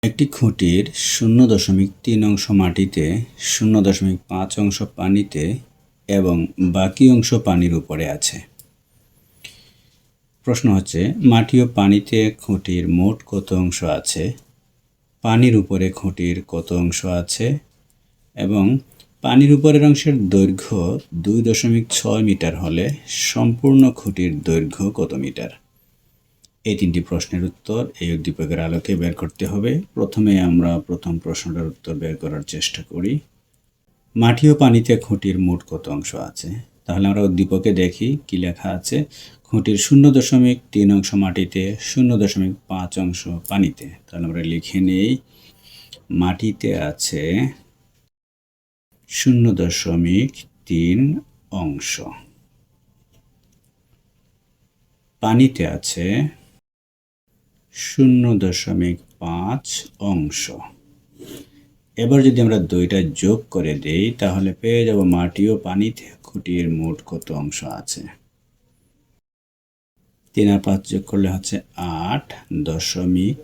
একটি খুঁটির 0.3 অংশ মাটিতে, 0.5 অংশ পানিতে এবং বাকি অংশ পানির উপরে আছে। প্রশ্ন হচ্ছে, মাটি ও পানিতে খুঁটির মোট কত অংশ আছে, পানির উপরে খুঁটির কত অংশ আছে এবং পানির উপরের অংশের দৈর্ঘ্য 2.6 মিটার হলে সম্পূর্ণ খুঁটির দৈর্ঘ্য কত মিটার? এই তিনটি প্রশ্নের উত্তর এই উদ্দীপকের আলোকে বের করতে হবে। প্রথমে আমরা প্রথম প্রশ্নটার উত্তর বের করার চেষ্টা করি। মাটি ও পানিতে খুঁটির মোট কত অংশ আছে? তাহলে আমরা উদ্দীপকে দেখি কি লেখা আছে। খুঁটির 0.3 অংশ মাটিতে, 0.5 অংশ পানিতে। তাহলে আমরা লিখে নেই, মাটিতে আছে 0.3 অংশ, পানিতে আছে 0.5 অংশ। এবার যদি আমরা দুইটা যোগ করে দেই তাহলে পেয়ে যাব মাটি ও পানিতে খুঁটির মোট কত অংশ আছে। 3 আর 5 যোগ করলে হচ্ছে 8 দশমিক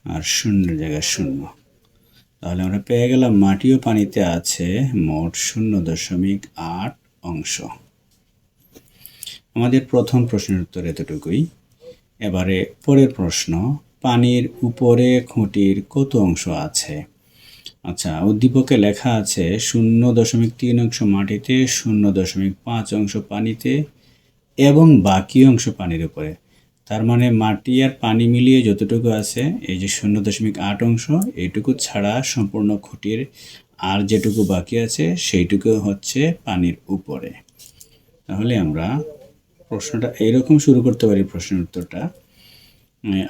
আর 0 জায়গায় 0। তাহলে আমরা পেয়ে গেলাম মাটি ও পানিতে আছে মোট 0.8 অংশ। আমাদের প্রথম প্রশ্নের উত্তর এতটুকুই। এবারে পরের প্রশ্ন, পানির উপরে খুঁটির কত অংশ আছে? আচ্ছা, উদ্দীপকে লেখা আছে 0.3 অংশ মাটিতে, 0.5 অংশ পানিতে এবং বাকি অংশ পানির উপরে। তার মানে মাটি আর পানি মিলিয়ে যতটুকু আছে, এই যে 0.8 অংশ, এইটুকু ছাড়া সম্পূর্ণ খুঁটির আর যেটুকু বাকি আছে সেইটুকু হচ্ছে পানির উপরে। তাহলে আমরা প্রশ্নটা এইরকম শুরু করতে পারি। প্রশ্নের উত্তরটা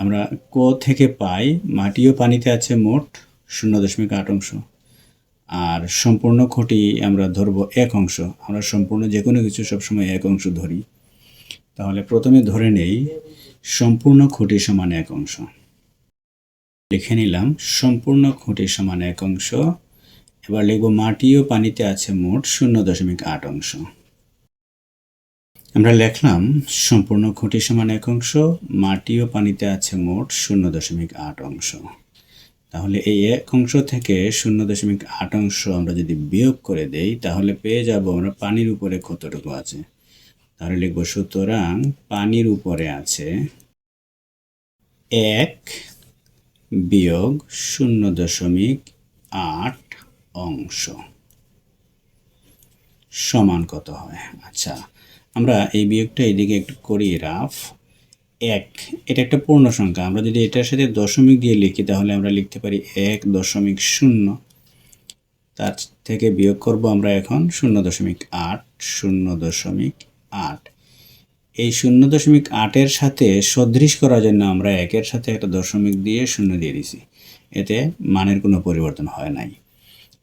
আমরা ক থেকে পাই, মাটি ও পানিতে আছে মোট 0.8 অংশ, আর সম্পূর্ণ খুঁটি আমরা ধরব 1 অংশ। আমরা সম্পূর্ণ যে কোনো কিছু সবসময় 1 অংশ ধরি। তাহলে প্রথমে ধরে নেই সম্পূর্ণ খুঁটি সমান 1 অংশ। লিখে নিলাম সম্পূর্ণ খুঁটি সমান 1 অংশ। এবার লিখব মাটি ও পানিতে আছে মোট 0.8 অংশ। আমরা লিখলাম সম্পূর্ণ খুঁটি সমান 1 অংশ, মাটি ও পানিতে আছে মোট 0.8 অংশ। তাহলে এই 1 অংশ থেকে 0.8 অংশ আমরা যদি বিয়োগ করে দেই তাহলে পেয়ে যাব আমরা পানির উপরে কতটুকু আছে। তাহলে লিখব, সুতরাং পানির উপরে আছে 1 বিয়োগ 0.8 অংশ সমান কত হয়। আচ্ছা, আমরা এই বিয়োগটা এইদিকে একটু করি রাফ। 1 এটা একটা পূর্ণ সংখ্যা, আমরা যদি এটার সাথে দশমিক দিয়ে লিখি তাহলে আমরা লিখতে পারি 1.0। তার থেকে বিয়োগ করব আমরা এখন 0.8। 0.8 এই 0.8 এর সাথে সদৃশ করার জন্য আমরা 1-এর সাথে একটা দশমিক দিয়ে 0 দিয়ে দিছি, এতে মানের কোনো পরিবর্তন হয় নাই।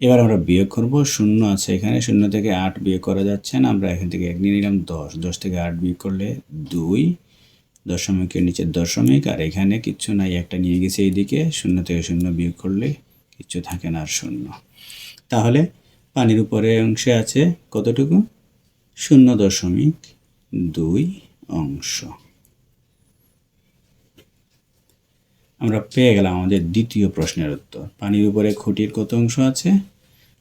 এবার আমরা বিয়োগ করব, 0 আছে এখানে, 0 থেকে 8 বিয়োগ করা যাচ্ছে না, আমরা এখান থেকে 1 নিয়ে নিলাম। 10 থেকে 8 বিয়োগ করলে 2, দশমিকের নিচে দশমিক, আর এখানে কিচ্ছু নাই, একটা নিয়ে গেছে এইদিকে। 0 থেকে 0 বিয়োগ করলে কিচ্ছু থাকে না, আর 0। তাহলে পানির উপরে অংশে আছে কতটুকু? 0.2 অংশ। আমরা পেয়ে গেলাম আমাদের দ্বিতীয় প্রশ্নের উত্তর। পানির উপরে খুঁটির কত অংশ আছে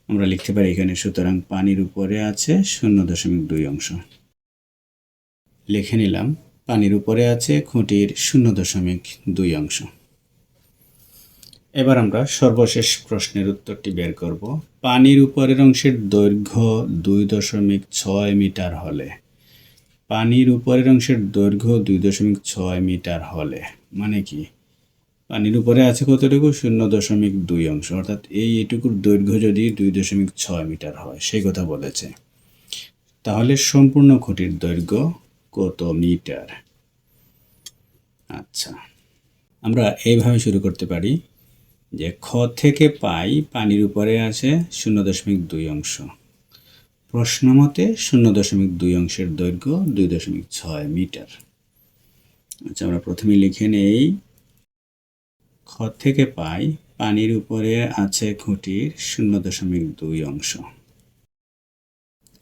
আমরা লিখতে পারি এখানে, সুতরাং পানির উপরে আছে 0.2 অংশ। লিখে নিলাম পানির উপরে আছে খুঁটির 0.2 অংশ। এবার আমরা সর্বশেষ প্রশ্নের উত্তরটি বের করব। পানির উপরের অংশের দৈর্ঘ্য 2.6 মিটার হলে, পানির উপরের অংশের দৈর্ঘ্য 2.6 মিটার হলে মানে কি? পানির উপরে আছে কতটুকু? 0.2 অংশ, অর্থাৎ এইটুকুর দৈর্ঘ্য যদি 2.6 মিটার হয় সেই কথা বলেছে। তাহলে সম্পূর্ণ খুঁটির দৈর্ঘ্য কত মিটার? আচ্ছা, আমরা এইভাবে শুরু করতে পারি যে খ থেকে পাই পানির উপরে আছে 0.2 অংশ। প্রশ্ন মতে 0.2 অংশের দৈর্ঘ্য 2.6 মিটার। আচ্ছা, আমরা প্রথমে লিখে নেই, খ থেকে পাই পানির উপরে আছে খুঁটির 0.2 অংশ।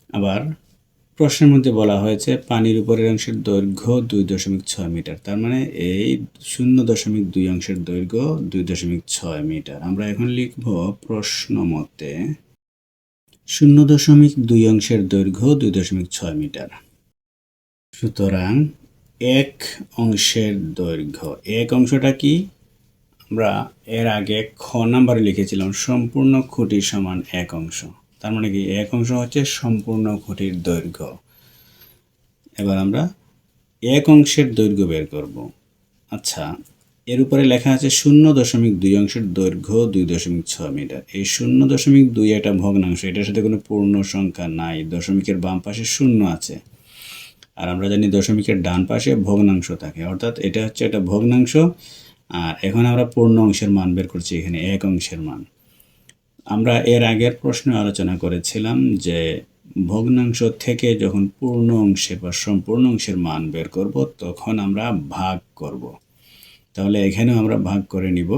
আবার প্রশ্নের মধ্যে বলা হয়েছে পানির উপরের অংশের দৈর্ঘ্য 2.6 মিটার, তার মানে এই 0.2 অংশের দৈর্ঘ্য 2.6 মিটার। আমরা এখন লিখব প্রশ্ন মতে 0.2 অংশের দৈর্ঘ্য 2.6 মিটার। সুতরাং এক অংশের দৈর্ঘ্য, এক অংশটা কি আমরা এর আগে খ নাম্বারে লিখেছিলাম সম্পূর্ণ খুঁটি সমান এক অংশ, তার মানে কি এক অংশ হচ্ছে সম্পূর্ণ খুঁটির দৈর্ঘ্য। এবার আমরা এক অংশের দৈর্ঘ্য বের করব। আচ্ছা, এর উপরে লেখা আছে 0.2 অংশের দৈর্ঘ্য 2.6 মিটার। এই 0.2 একটা ভগ্নাংশ, এটার সাথে কোনো পূর্ণ সংখ্যা নাই, দশমিকের বাম পাশে শূন্য আছে, আর আমরা জানি দশমিকের ডান পাশে ভগ্নাংশ থাকে, অর্থাৎ এটা হচ্ছে একটা ভগ্নাংশ। আর এখন আমরা পূর্ণ অংশের মান বের করছি, এখানে এক অংশের মান। আমরা এর আগের প্রশ্নে আলোচনা করেছিলাম যে ভগ্নাংশ থেকে যখন পূর্ণ অংশে বা সম্পূর্ণ অংশের মান বের করব তখন আমরা ভাগ করব। তাহলে এখানেও আমরা ভাগ করে নিব,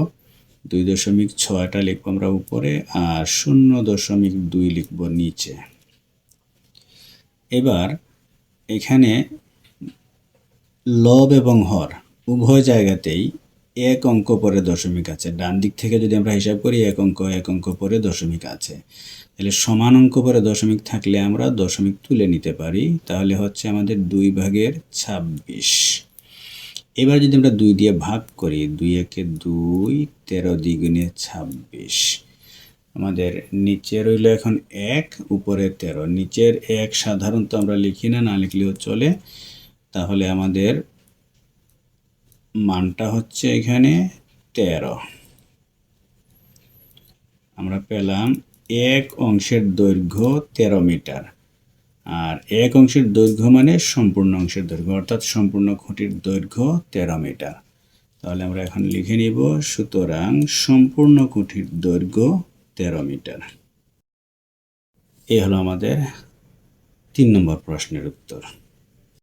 2.6টা লিখব আমরা উপরে আর 0.2 লিখব নিচে। এবার এখানে লব এবং হর উভয় জায়গাতেই এক অঙ্ক পরে দশমিক আছে। ডান দিক থেকে যদি আমরা হিসাব করি এক অঙ্ক পরে দশমিক আছে, তাহলে সমান অঙ্ক পরে দশমিক থাকলে আমরা দশমিক তুলে নিতে পারি, তাহলে হচ্ছে আমাদের 2/26। এবার যদি আমরা 2 দিয়ে ভাগ করি, 2 একে 2, 13 দ্বিগুণে 26। আমাদের নিচে রইল এখন 1, উপরে 13। নিচের 1 সাধারণত আমরা লিখি না, না লিখলেও চলে। তাহলে আমাদের মানটা হচ্ছে এখানে 13। আমরা পেলাম এক অংশের দৈর্ঘ্য 13 মিটার, আর এক অংশের দৈর্ঘ্য মানে সম্পূর্ণ অংশের দৈর্ঘ্য, অর্থাৎ সম্পূর্ণ খুঁটির দৈর্ঘ্য 13 মিটার। তাহলে আমরা এখন লিখে নিব, সুতরাং সম্পূর্ণ খুঁটির দৈর্ঘ্য 13 মিটার। এই হলো আমাদের 3 নম্বর প্রশ্নের উত্তর।